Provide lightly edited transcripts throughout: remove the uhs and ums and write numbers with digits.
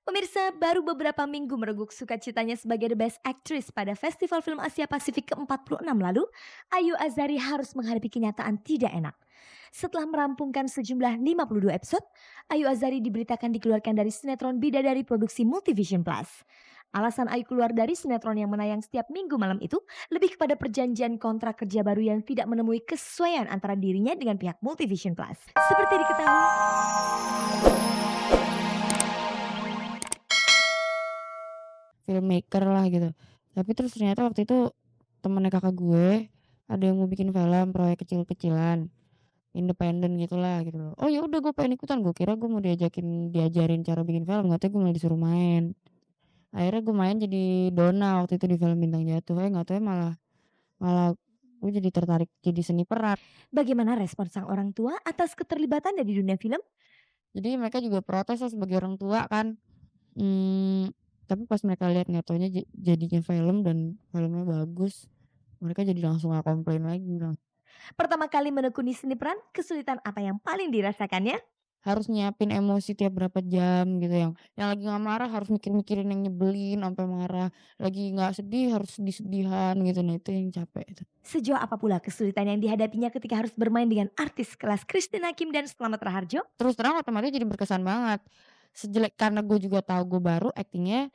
Pemirsa, baru beberapa minggu mereguk sukacitanya sebagai The Best Actress pada Festival Film Asia Pasifik ke-46 lalu, Ayu Azari harus menghadapi kenyataan tidak enak. Setelah merampungkan sejumlah 52 episode, Ayu Azari diberitakan dikeluarkan dari sinetron Bidadari produksi Multivision Plus. Alasan Ayu keluar dari sinetron yang menayang setiap minggu malam itu lebih kepada perjanjian kontrak kerja baru yang tidak menemui kesesuaian antara dirinya dengan pihak Multivision Plus. Seperti diketahui, Filmmaker lah gitu. Tapi terus ternyata waktu itu temennya kakak gue ada yang mau bikin film proyek kecil-kecilan, independen gitulah gitu loh. Oh ya udah gue pengen ikutan, gue kira gue mau diajarin cara bikin film, nggak tahu gue malah disuruh main. Akhirnya gue main jadi Donna waktu itu di film Bintang Jatuh, nggak tahu malah malah gue jadi tertarik jadi seni peran. bagaimana respon sang orang tua atas keterlibatannya di dunia film? Jadi mereka juga protes lah sebagai orang tua kan. Tapi pas mereka lihat nggak taunya jadinya film dan filmnya bagus, mereka jadi langsung nggak komplain lagi, bilang, Pertama kali menekuni seni peran, kesulitan apa yang paling dirasakannya? harus nyiapin emosi tiap berapa jam gitu, yang lagi nggak marah harus mikir-mikirin yang nyebelin sampai marah, lagi nggak sedih harus sedih-sedihan gitu, nah itu yang capek itu. Sejauh apa pula kesulitan yang dihadapinya ketika harus bermain dengan artis kelas Christine Hakim dan Slamet Raharjo? Terus terang otomatis jadi berkesan banget, karena gue juga tahu gue baru aktingnya,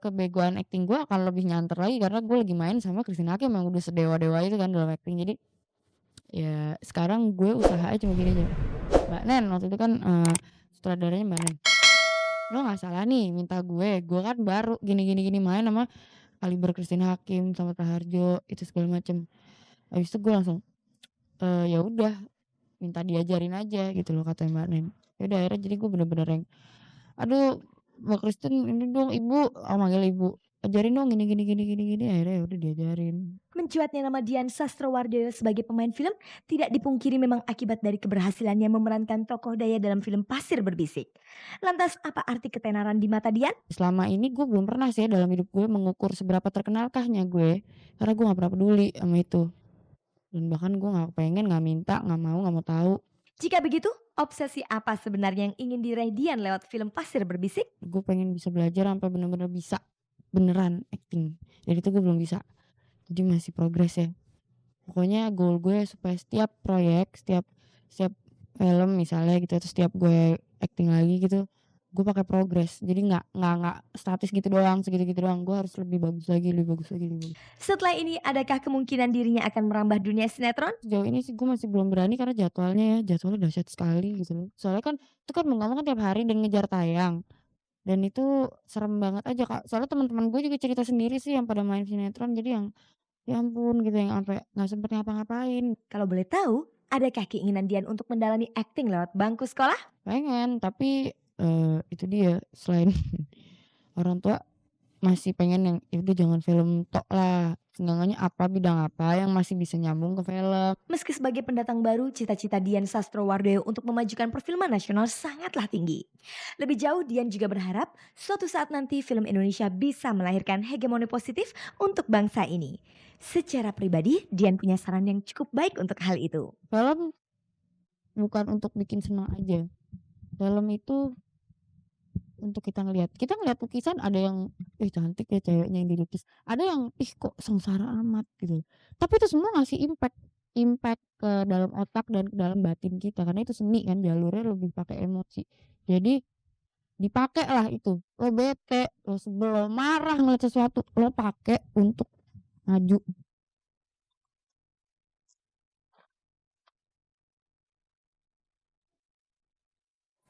kebegoan akting gue akan lebih nyanter lagi karena gue lagi main sama Christine Hakim yang udah sedewa-dewa itu kan dalam akting. Jadi ya sekarang gue usaha aja cuma gini aja, "Mbak Nen," waktu itu kan, sutradaranya Mbak Nen, "Lo nggak salah nih minta gue kan baru gini gini gini main sama kaliber Christine Hakim, sama Raharjo, itu segala macem." Habis itu gue langsung, "Ya udah minta diajarin aja," gitu loh kata Mbak Nen. Ya udah akhirnya jadi gue bener-bener yang, "Aduh Mbak Christine ini dong Ibu," manggil Ibu, "ajarin dong gini gini gini gini gini," akhirnya ya udah diajarin. Mencuatnya nama Dian Sastrowardoyo sebagai pemain film tidak dipungkiri memang akibat dari keberhasilannya memerankan tokoh daya dalam film Pasir Berbisik. Lantas apa arti ketenaran di mata Dian? Selama ini gue belum pernah sih ya dalam hidup gue mengukur seberapa terkenalkahnya gue, karena gue nggak pernah peduli sama itu. Dan bahkan gue nggak pengen, nggak minta, nggak mau tahu. Jika begitu, obsesi apa sebenarnya yang ingin diraih Dian lewat film Pasir Berbisik? Gue pengen bisa belajar sampai bener-bener bisa beneran acting. Dan itu gue belum bisa. Jadi masih progres ya. Pokoknya goal gue supaya setiap proyek, setiap setiap film misalnya gitu, atau setiap gue acting lagi gitu, gue pakai progres. Jadi nggak statis gitu doang, segitu-gitu doang. Gue harus lebih bagus lagi, lebih bagus lagi, lebih bagus. Setelah ini, adakah kemungkinan dirinya akan merambah dunia sinetron? Sejauh ini sih gue masih belum berani karena jadwalnya dahsyat sekali gitu loh. Soalnya kan itu kan mau nggak mau kan tiap hari dan ngejar tayang. Dan itu serem banget aja, Kak. Soalnya teman-teman gue juga cerita sendiri sih yang pada main sinetron jadi yang ya ampun gitu yang sampai nggak sempet ngapa-ngapain. Kalau boleh tahu, adakah keinginan Dian untuk mendalami akting lewat bangku sekolah? Pengen tapi, itu dia selain orang tua masih pengen yang, ya udah jangan film tok lah, seenggaknya bidang apa yang masih bisa nyambung ke film. Meski sebagai pendatang baru, cita-cita Dian Sastrowardoyo untuk memajukan perfilman nasional sangatlah tinggi. Lebih jauh, Dian juga berharap suatu saat nanti film Indonesia bisa melahirkan hegemoni positif untuk bangsa ini. Secara pribadi, Dian punya saran yang cukup baik untuk hal itu. Film bukan untuk bikin senang aja, film itu untuk kita ngelihat lukisan ada yang, "Ih cantik ya ceweknya yang dilukis," ada yang, "Ih kok sengsara amat," gitu. Tapi itu semua ngasih impact impact ke dalam otak dan ke dalam batin kita, karena itu seni kan jalurnya lebih pakai emosi. Jadi dipakailah itu, lo bete, lo sebel, lo marah ngeliat sesuatu, lo pakai untuk maju.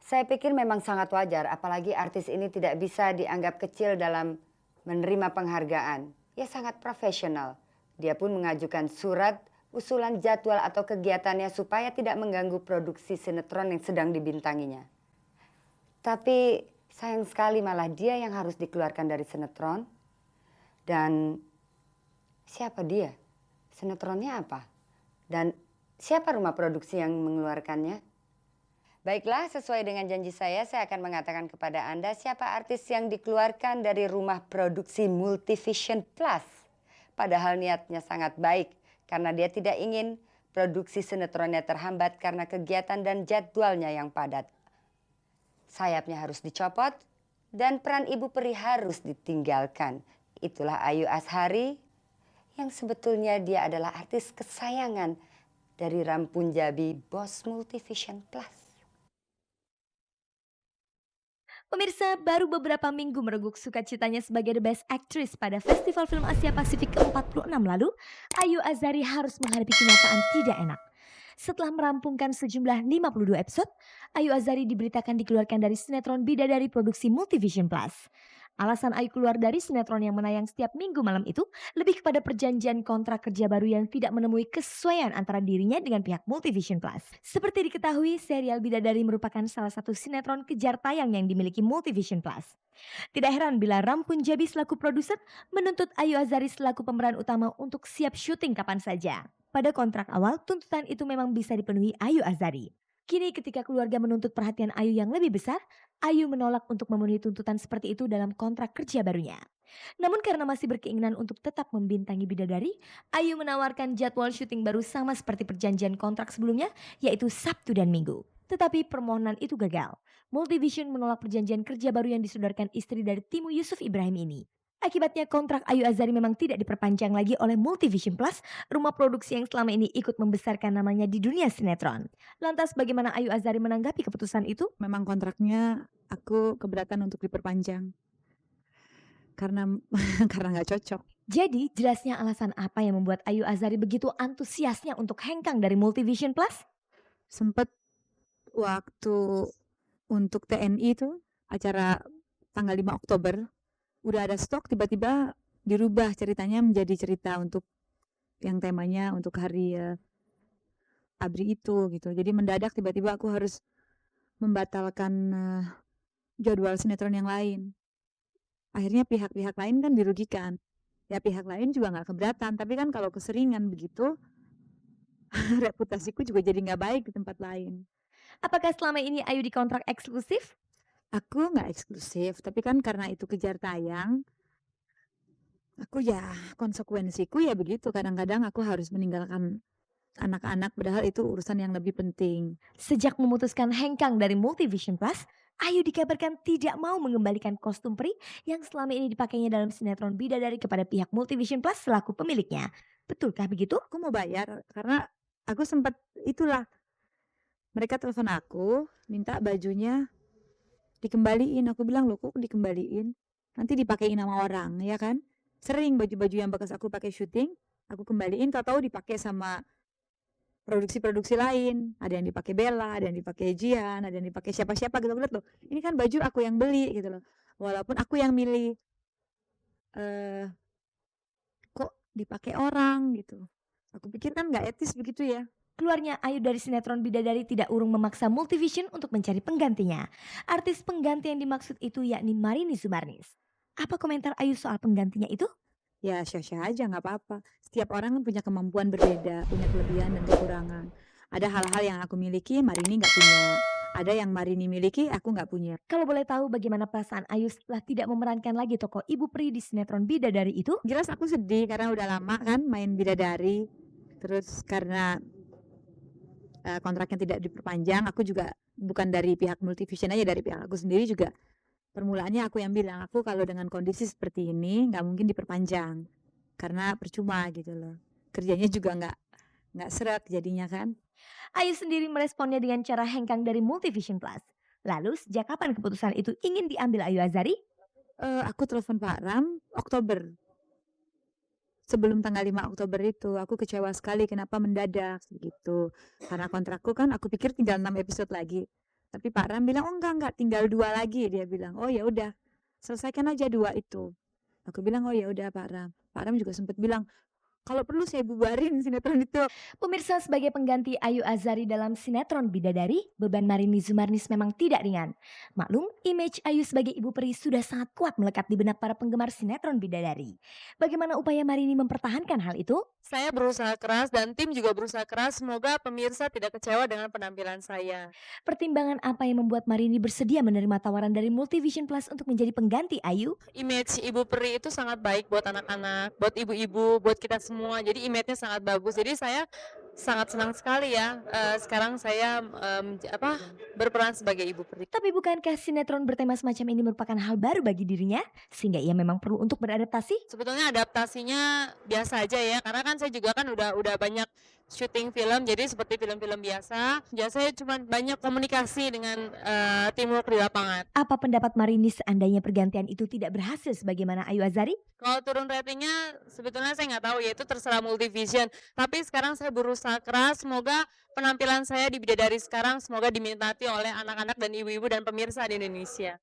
Saya pikir memang sangat wajar, apalagi artis ini tidak bisa dianggap kecil dalam menerima penghargaan. Ia sangat profesional. Dia pun mengajukan surat usulan jadwal atau kegiatannya supaya tidak mengganggu produksi sinetron yang sedang dibintanginya. Tapi sayang sekali malah dia yang harus dikeluarkan dari sinetron. Dan siapa dia? Sinetronnya apa? Dan siapa rumah produksi yang mengeluarkannya? Baiklah, sesuai dengan janji saya akan mengatakan kepada Anda siapa artis yang dikeluarkan dari rumah produksi Multivision Plus. Padahal niatnya sangat baik, karena dia tidak ingin produksi sinetronnya terhambat karena kegiatan dan jadwalnya yang padat. Sayapnya harus dicopot, dan peran Ibu Peri harus ditinggalkan. Itulah Ayu Azhari yang sebetulnya dia adalah artis kesayangan dari Rampunjabi Bos Multivision Plus. Pemirsa, baru beberapa minggu mereguk sukacitanya sebagai The Best Actress pada Festival Film Asia Pasifik ke-46 lalu, Ayu Azhari harus menghadapi kenyataan tidak enak. Setelah merampungkan sejumlah 52 episode, Ayu Azhari diberitakan dikeluarkan dari sinetron Bidadari produksi Multivision Plus. Alasan Ayu keluar dari sinetron yang menayang setiap minggu malam itu lebih kepada perjanjian kontrak kerja baru yang tidak menemui kesesuaian antara dirinya dengan pihak Multivision Plus. Seperti diketahui, serial Bidadari merupakan salah satu sinetron kejar tayang yang dimiliki Multivision Plus. Tidak heran bila Rampunjabi selaku produser menuntut Ayu Azhari selaku pemeran utama untuk siap syuting kapan saja. Pada kontrak awal, tuntutan itu memang bisa dipenuhi Ayu Azhari. Kini ketika keluarga menuntut perhatian Ayu yang lebih besar, Ayu menolak untuk memenuhi tuntutan seperti itu dalam kontrak kerja barunya. Namun karena masih berkeinginan untuk tetap membintangi Bidadari, Ayu menawarkan jadwal syuting baru sama seperti perjanjian kontrak sebelumnya, yaitu Sabtu dan Minggu. Tetapi permohonan itu gagal. Multivision menolak perjanjian kerja baru yang disodorkan istri dari Timu Yusuf Ibrahim ini. Akibatnya kontrak Ayu Azhari memang tidak diperpanjang lagi oleh Multivision Plus, rumah produksi yang selama ini ikut membesarkan namanya di dunia sinetron. Lantas bagaimana Ayu Azhari menanggapi keputusan itu? Memang kontraknya aku keberatan untuk diperpanjang karena karena nggak cocok. Jadi jelasnya alasan apa yang membuat Ayu Azhari begitu antusiasnya untuk hengkang dari Multivision Plus? Sempet waktu untuk TNI itu acara tanggal 5 Oktober udah ada stok, tiba-tiba dirubah ceritanya menjadi cerita untuk yang temanya untuk hari ABRI itu gitu. Jadi mendadak tiba-tiba aku harus membatalkan jadwal sinetron yang lain. Akhirnya pihak-pihak lain kan dirugikan. Ya pihak lain juga nggak keberatan, tapi kan kalau keseringan begitu reputasiku juga jadi nggak baik di tempat lain. Apakah selama ini Ayu dikontrak eksklusif? Aku nggak eksklusif, tapi kan karena itu kejar tayang, aku ya konsekuensiku ya begitu. Kadang-kadang aku harus meninggalkan anak-anak, padahal itu urusan yang lebih penting. Sejak memutuskan hengkang dari Multivision Plus, Ayu dikabarkan tidak mau mengembalikan kostum peri yang selama ini dipakainya dalam sinetron Bidadari kepada pihak Multivision Plus selaku pemiliknya. Betulkah begitu? Aku mau bayar karena aku sempat itulah mereka telepon aku minta bajunya dikembaliin. Aku bilang loh kok dikembaliin, nanti dipakein sama orang ya kan. Sering baju-baju yang bekas aku pakai syuting aku kembaliin, tahu-tahu dipakai sama produksi-produksi lain. Ada yang dipakai Bella, ada yang dipakai Jihan, ada yang dipakai siapa-siapa gitu. Aku lihat loh, ini kan baju aku yang beli gitu loh, walaupun aku yang milih. Kok dipakai orang gitu. Aku pikir kan nggak etis begitu ya. Keluarnya Ayu dari sinetron Bidadari tidak urung memaksa Multivision untuk mencari penggantinya. Artis pengganti yang dimaksud itu yakni Marini Zumarnis. Apa komentar Ayu soal penggantinya itu? Ya syah-syah aja nggak apa-apa. Setiap orang kan punya kemampuan berbeda, punya kelebihan dan kekurangan. Ada hal-hal yang aku miliki Marini nggak punya. Ada yang Marini miliki aku nggak punya. Kalau boleh tahu bagaimana perasaan Ayu setelah tidak memerankan lagi tokoh Ibu Peri di sinetron Bidadari itu? Jelas aku sedih karena udah lama kan main Bidadari. Terus karena kontraknya tidak diperpanjang, aku juga bukan dari pihak Multivision aja, dari pihak aku sendiri juga. Permulaannya aku yang bilang, aku kalau dengan kondisi seperti ini nggak mungkin diperpanjang karena percuma gitu loh. Kerjanya juga nggak seret jadinya kan. Ayu sendiri meresponnya dengan cara hengkang dari Multivision Plus. Lalu sejak kapan keputusan itu ingin diambil Ayu Azhari? Aku telepon Pak Ram Oktober. Sebelum tanggal 5 Oktober itu aku kecewa sekali kenapa mendadak gitu. Karena kontrakku kan aku pikir tinggal 6 episode lagi. Tapi Pak Ram bilang, "Oh enggak, tinggal 2 lagi." Dia bilang, "Oh ya udah, selesaikan aja 2 itu." Aku bilang, "Oh ya udah Pak Ram." Pak Ram juga sempat bilang, "Kalau perlu saya bubarin sinetron itu." Pemirsa, sebagai pengganti Ayu Azhari dalam sinetron Bidadari, beban Marini Zumarnis memang tidak ringan. Maklum, image Ayu sebagai ibu peri sudah sangat kuat melekat di benak para penggemar sinetron Bidadari. Bagaimana upaya Marini mempertahankan hal itu? Saya berusaha keras dan tim juga berusaha keras. Semoga pemirsa tidak kecewa dengan penampilan saya. Pertimbangan apa yang membuat Marini bersedia menerima tawaran dari Multivision Plus untuk menjadi pengganti Ayu? Image Ibu Peri itu sangat baik buat anak-anak, buat ibu-ibu, buat kita semua. Jadi image-nya sangat bagus. Jadi saya Sangat senang sekali ya, sekarang saya, berperan sebagai ibu peri. Tapi bukankah sinetron bertema semacam ini merupakan hal baru bagi dirinya? Sehingga ia memang perlu untuk beradaptasi? Sebetulnya adaptasinya biasa aja ya, karena kan saya juga kan udah banyak syuting film, jadi seperti film-film biasa. Ya saya cuma banyak komunikasi dengan, teamwork di lapangan. Apa pendapat Marini seandainya pergantian itu tidak berhasil sebagaimana Ayu Azari? Kalau turun ratingnya sebetulnya saya nggak tahu ya, itu terserah Multivision. Tapi sekarang saya berusaha keras, semoga penampilan saya di Bidadari sekarang semoga diminati oleh anak-anak dan ibu-ibu dan pemirsa di Indonesia.